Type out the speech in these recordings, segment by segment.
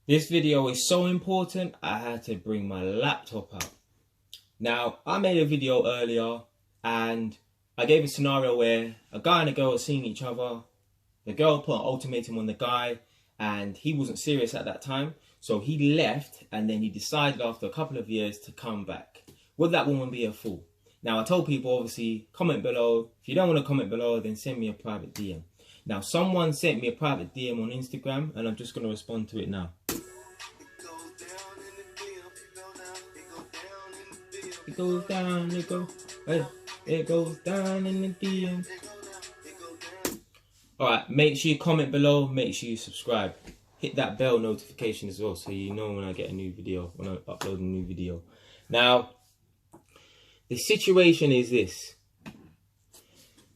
This video is so important, I had to bring my laptop out. Now, I made a video earlier and I gave a scenario where a guy and a girl are seeing each other. The girl put an ultimatum on the guy and he wasn't serious at that time. So he left and then he decided after a couple of years to come back. Would that woman be a fool? Now, I told people, obviously, comment below. If you don't want to comment below, then send me a private DM. Now, someone sent me a private DM on Instagram and I'm just going to respond to it now. It goes down, it goes down in the DM. Alright, make sure you comment below, make sure you subscribe. Hit that bell notification as well so you know when I get a new video, when I upload a new video. Now, the situation is this.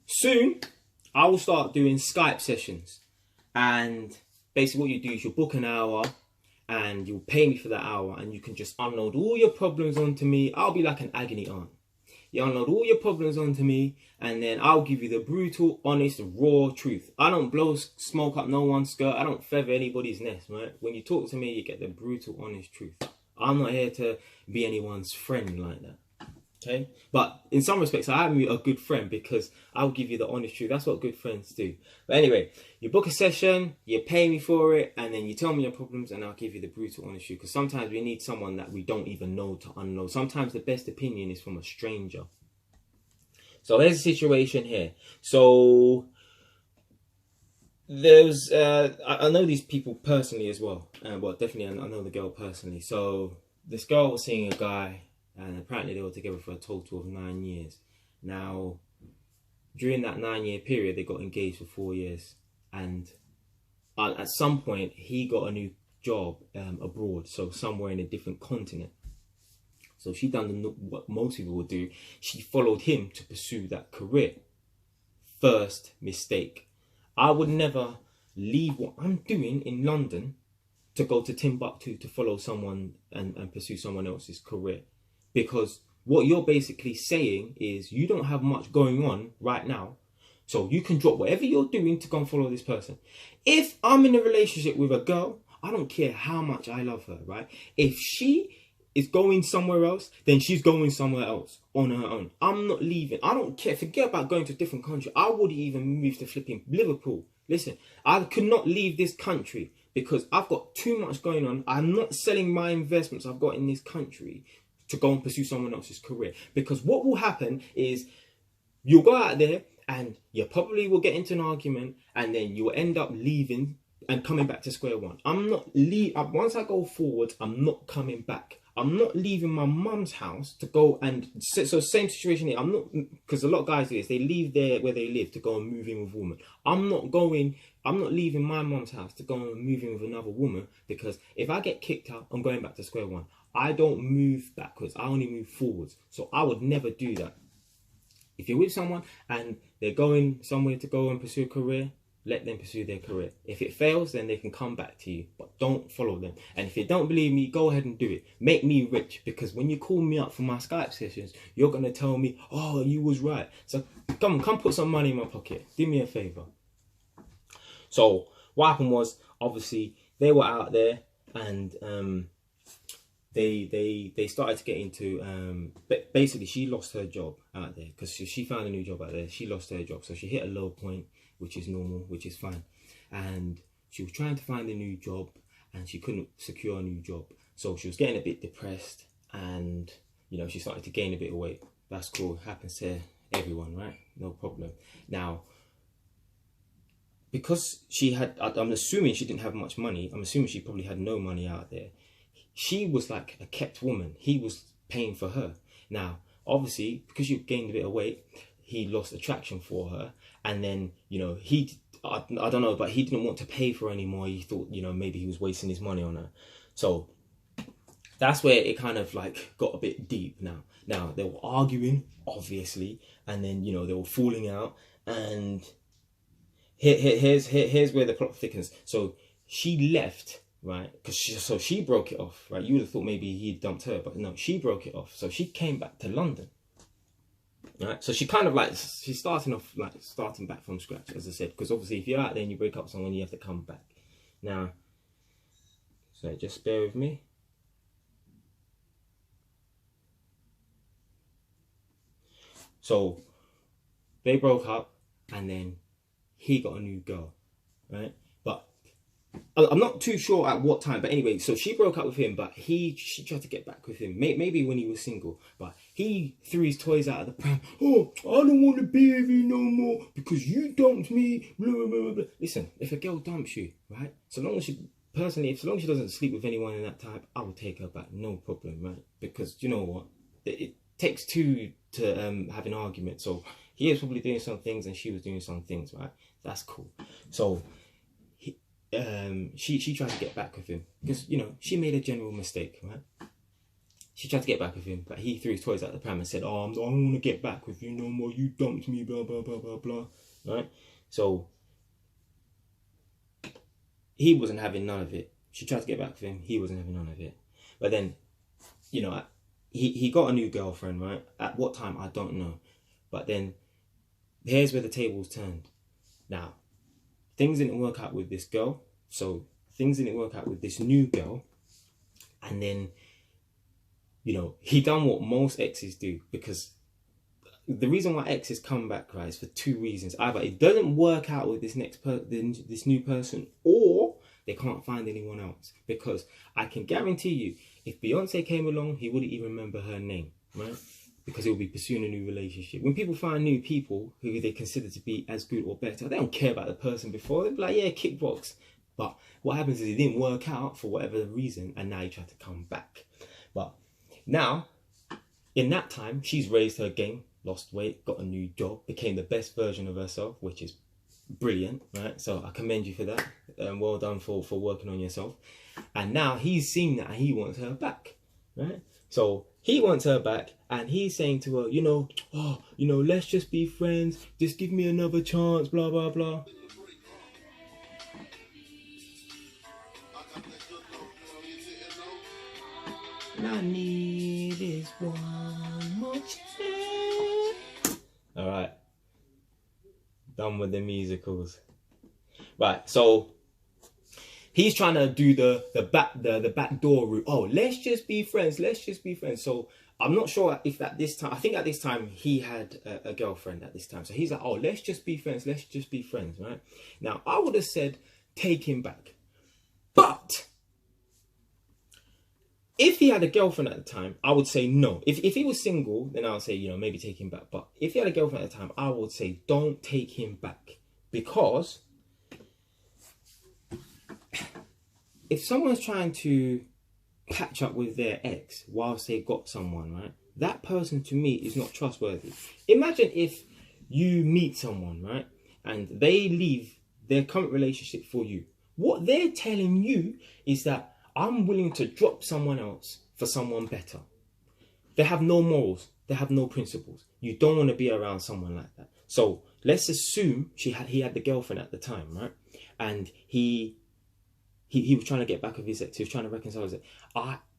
Soon, I will start doing Skype sessions. And basically what you do is you book an hour and you'll pay me for that hour and you can just unload all your problems onto me. I'll be like an agony aunt. You unload all your problems onto me and then I'll give you the brutal, honest, raw truth. I don't blow smoke up no one's skirt. I don't feather anybody's nest, right? When you talk to me, you get the brutal, honest truth. I'm not here to be anyone's friend like that. Okay, but in some respects, I am a good friend because I'll give you the honest truth. That's what good friends do. But anyway, you book a session, you pay me for it, and then you tell me your problems, and I'll give you the brutal honest truth. Because sometimes we need someone that we don't even know to unload. Sometimes the best opinion is from a stranger. So there's a situation here. So there's, I know these people personally as well. Well, definitely I know the girl personally. So this girl was seeing a guy. And apparently they were together for a total of 9 years. Now, during that 9-year period, they got engaged for 4 years. And at some point, he got a new job abroad, so somewhere in a different continent. So she done what most people would do. She followed him to pursue that career. First mistake. I would never leave what I'm doing in London to go to Timbuktu to follow someone and pursue someone else's career. Because what you're basically saying is you don't have much going on right now. So you can drop whatever you're doing to go and follow this person. If I'm in a relationship with a girl, I don't care how much I love her, right? If she is going somewhere else, then she's going somewhere else on her own. I'm not leaving. I don't care. Forget about going to a different country. I wouldn't even move to flipping Liverpool. Listen, I could not leave this country because I've got too much going on. I'm not selling my investments I've got in this country to go and pursue someone else's career. Because what will happen is you'll go out there and you probably will get into an argument and then you'll end up leaving and coming back to square one. Once I go forward, I'm not coming back. I'm not leaving my mum's house to go and so same situation here. I'm not, because a lot of guys do this, they leave there where they live to go and move in with a woman. I'm not leaving my mum's house to go and move in with another woman, because if I get kicked out, I'm going back to square one. I don't move backwards, I only move forwards. So I would never do that. If you're with someone and they're going somewhere to go and pursue a career, let them pursue their career. If it fails, then they can come back to you, but don't follow them. And if you don't believe me, go ahead and do it. Make me rich, because when you call me up for my Skype sessions, you're going to tell me, oh, you was right. So come put some money in my pocket. Do me a favor. So what happened was, obviously, they were out there and they started to get into, basically she lost her job out there because she found a new job out there. She lost her job. So she hit a low point, which is normal, which is fine. And she was trying to find a new job and she couldn't secure a new job. So she was getting a bit depressed and, you know, she started to gain a bit of weight. That's cool. Happens to everyone, right? No problem. Now, because she had, I'm assuming she didn't have much money. I'm assuming she probably had no money out there. She was like a kept woman. He was paying for her. Now, obviously, because you gained a bit of weight, he lost attraction for her. And then, you know, I don't know, but he didn't want to pay for her anymore. He thought, you know, maybe he was wasting his money on her. So that's where it kind of like got a bit deep now. Now, they were arguing, obviously. And then, you know, they were falling out. And here's where the plot thickens. So she left, right? Because she broke it off, right? You would have thought maybe he dumped her, but no, she broke it off. So she came back to London, right? So she kind of like, she's starting back from scratch, as I said, because obviously if you're out there and you break up with someone, you have to come back. Now, So just bear with me. So they broke up, and then he got a new girl, right? But I'm not too sure at what time, but anyway, so she broke up with him, but she tried to get back with him, maybe when he was single, but he threw his toys out of the pram. Oh, I don't want to be with you no more because you dumped me, blah, blah, blah, blah. Listen, if a girl dumps you, right, so long as she doesn't sleep with anyone in that type, I will take her back, no problem, right? Because you know what, it takes two to have an argument. So he was probably doing some things and she was doing some things, right? That's cool. So she tried to get back with him because, you know, she made a general mistake, right? She tried to get back with him, but he threw his toys out the pram and said, oh, I don't want to get back with you no more, you dumped me, blah blah blah blah blah, right? So he wasn't having none of it. She tried to get back with him, he wasn't having none of it. But then, you know, he got a new girlfriend, right? At what time, I don't know. But then here's where the tables turned. Now, things didn't work out with this girl. So things didn't work out with this new girl. And then, you know, he done what most exes do, because the reason why exes come back, right, is for two reasons. Either it doesn't work out with this this new person, or they can't find anyone else. Because I can guarantee you, if Beyonce came along, he wouldn't even remember her name, right? Because he'll be pursuing a new relationship. When people find new people who they consider to be as good or better, they don't care about the person before. They'll be like, yeah, kickbox. But what happens is it didn't work out for whatever reason, and now he tried to come back. But now, in that time, she's raised her game, lost weight, got a new job, became the best version of herself, which is brilliant, right? So I commend you for that. Well done for working on yourself. And now he's seen that and he wants her back, right? So he wants her back, and he's saying to her, you know, oh, you know, let's just be friends. Just give me another chance, blah, blah, blah. And I need is one more chance. All right. Done with the musicals. Right, so he's trying to do the back door route. Oh, let's just be friends. Let's just be friends. So I'm not sure if at this time, I think at this time he had a girlfriend at this time. So he's like, oh, let's just be friends. Let's just be friends, right? Now, I would have said, take him back. But if he had a girlfriend at the time, I would say no. If he was single, then I would say, you know, maybe take him back. But if he had a girlfriend at the time, I would say don't take him back. Because if someone's trying to catch up with their ex whilst they got someone, right, that person to me is not trustworthy. Imagine if you meet someone, right, and they leave their current relationship for you. What they're telling you is that I'm willing to drop someone else for someone better. They have no morals. They have no principles. You don't want to be around someone like that. So let's assume he had the girlfriend at the time, right? And he was trying to get back with his ex. He was trying to reconcile his ex.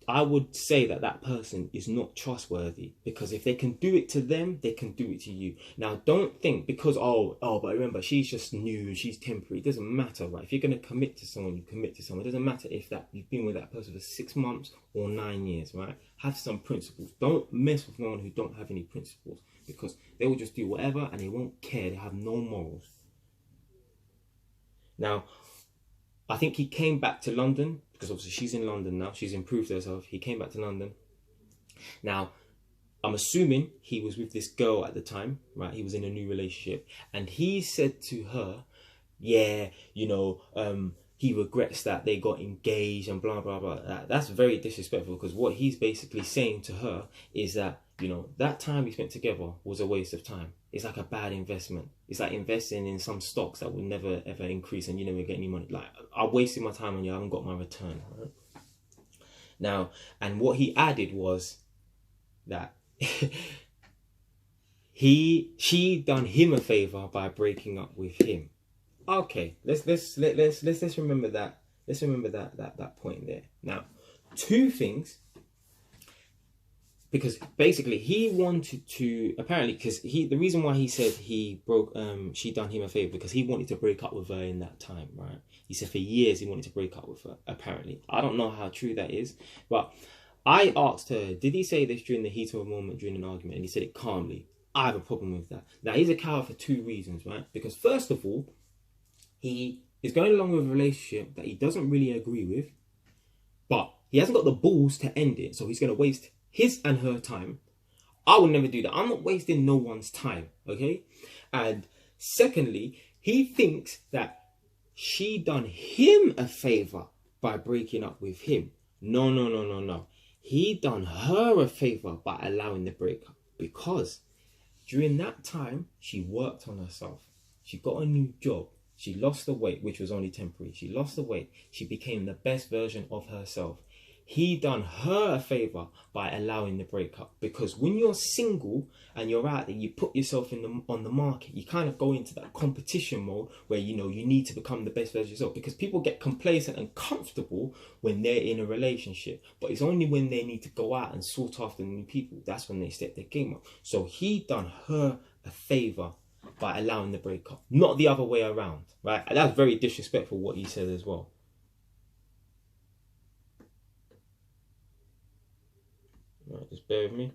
I would say that person is not trustworthy, because if they can do it to them, they can do it to you. Now, don't think because, but remember, she's just new and she's temporary. It doesn't matter, right? If you're going to commit to someone, you commit to someone. It doesn't matter if you've been with that person for 6 months or 9 years, right? Have some principles. Don't mess with someone who don't have any principles, because they will just do whatever and they won't care. They have no morals. Now, I think he came back to London, because obviously she's in London now. She's improved herself. He came back to London. Now, I'm assuming he was with this girl at the time, right? He was in a new relationship. And he said to her, yeah, you know, he regrets that they got engaged and blah, blah, blah. That's very disrespectful, because what he's basically saying to her is that, you know, that time we spent together was a waste of time. It's like a bad investment. It's like investing in some stocks that will never ever increase and you never get any money. Like, I wasted my time on you, I haven't got my return. Right? Now, and what he added was that she done him a favor by breaking up with him. Okay, let's remember that. Let's remember that point there. Now, two things. because basically he wanted to, apparently, because the reason why he said he broke, she done him a favor, because he wanted to break up with her in that time, right? He said for years he wanted to break up with her, apparently. I don't know how true that is, but I asked her, did he say this during the heat of a moment, during an argument? And he said it calmly. I have a problem with that. Now, he's a coward for 2 reasons, right? Because first of all, he is going along with a relationship that he doesn't really agree with, but he hasn't got the balls to end it, so he's going to waste his and her time. I would never do that. I'm not wasting no one's time, okay? And secondly, he thinks that she done him a favor by breaking up with him. No, no, no, no, no. He done her a favor by allowing the breakup, because during that time, she worked on herself. She got a new job. She lost the weight, which was only temporary. She lost the weight. She became the best version of herself. He done her a favor by allowing the breakup, because when you're single and you're out there, you put yourself on the market, you kind of go into that competition mode where, you know, you need to become the best version of yourself, because people get complacent and comfortable when they're in a relationship, but it's only when they need to go out and sort after new people, that's when they step their game up. So he done her a favor by allowing the breakup, not the other way around, right? And that's very disrespectful what he said as well. Right, just bear with me.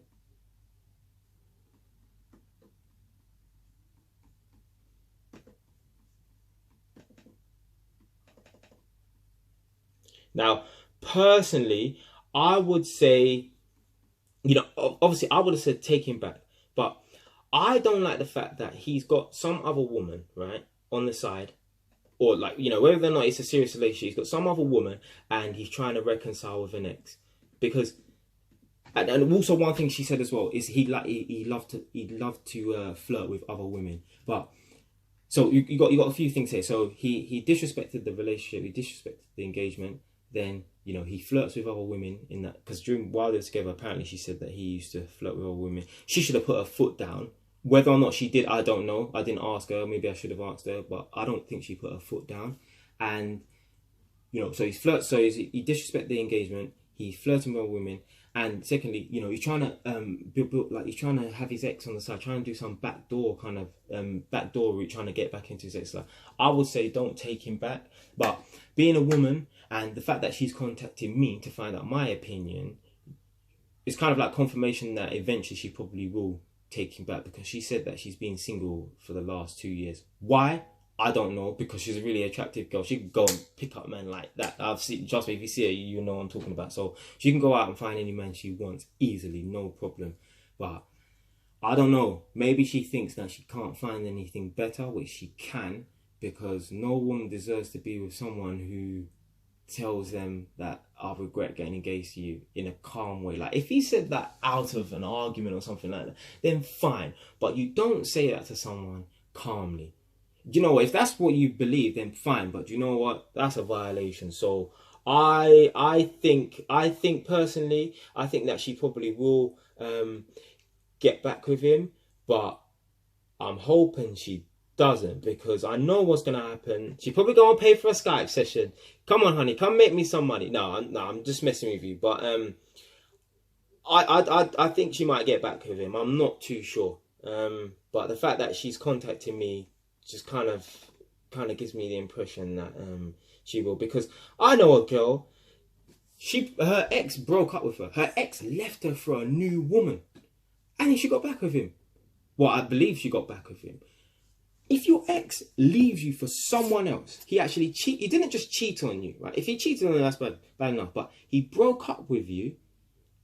Now, personally, I would say, you know, obviously I would have said take him back, but I don't like the fact that he's got some other woman, right, on the side, or like, you know, whether or not it's a serious relationship, he's got some other woman and he's trying to reconcile with an ex, because. And also one thing she said as well is he loved to flirt with other women. But so you got a few things here. So he disrespected the relationship, he disrespected the engagement. Then, you know, he flirts with other women in that, because while they were together, apparently she said that he used to flirt with other women. She should have put her foot down. Whether or not she did, I don't know. I didn't ask her. Maybe I should have asked her, but I don't think she put her foot down. And, you know, so he disrespected the engagement. He flirting with other women. And secondly, you know, he's trying to he's trying to have his ex on the side, trying to do some backdoor route, trying to get back into his ex life. I would say don't take him back. But being a woman and the fact that she's contacted me to find out my opinion, it's kind of like confirmation that eventually she probably will take him back, because she said that she's been single for the last 2 years. Why? I don't know, because she's a really attractive girl. She can go and pick up men like that. I've seen, trust me, if you see her, you know what I'm talking about. So she can go out and find any man she wants easily, no problem. But I don't know. Maybe she thinks that she can't find anything better, which she can, because no woman deserves to be with someone who tells them that I regret getting engaged to you in a calm way. Like, if he said that out of an argument or something like that, then fine. But you don't say that to someone calmly. You know, if that's what you believe, then fine. But you know what? That's a violation. So I think personally, I think that she probably will get back with him. But I'm hoping she doesn't, because I know what's going to happen. She probably going to pay for a Skype session. Come on, honey, come make me some money. No, I'm just messing with you. But I think she might get back with him. I'm not too sure. But the fact that she's contacting me just kind of gives me the impression that she will, because I know a girl, her ex broke up with her. Her ex left her for a new woman, and then she got back with him. Well, I believe she got back with him. If your ex leaves you for someone else, he actually he didn't just cheat on you, right? If he cheated on you, that's bad enough. But he broke up with you,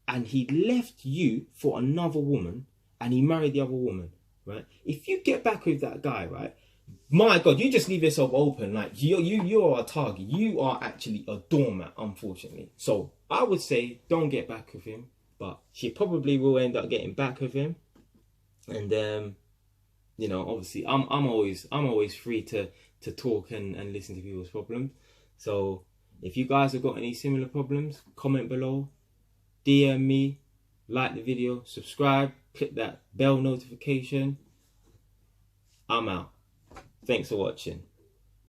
and he left you for another woman, and he married the other woman, right? If you get back with that guy, right? My God, you just leave yourself open. Like, you are a target. You are actually a doormat, unfortunately. So I would say don't get back with him, but she probably will end up getting back with him. And you know, obviously, I'm always free to talk and listen to people's problems. So if you guys have got any similar problems, comment below, DM me, like the video, subscribe, click that bell notification. I'm out. Thanks for watching.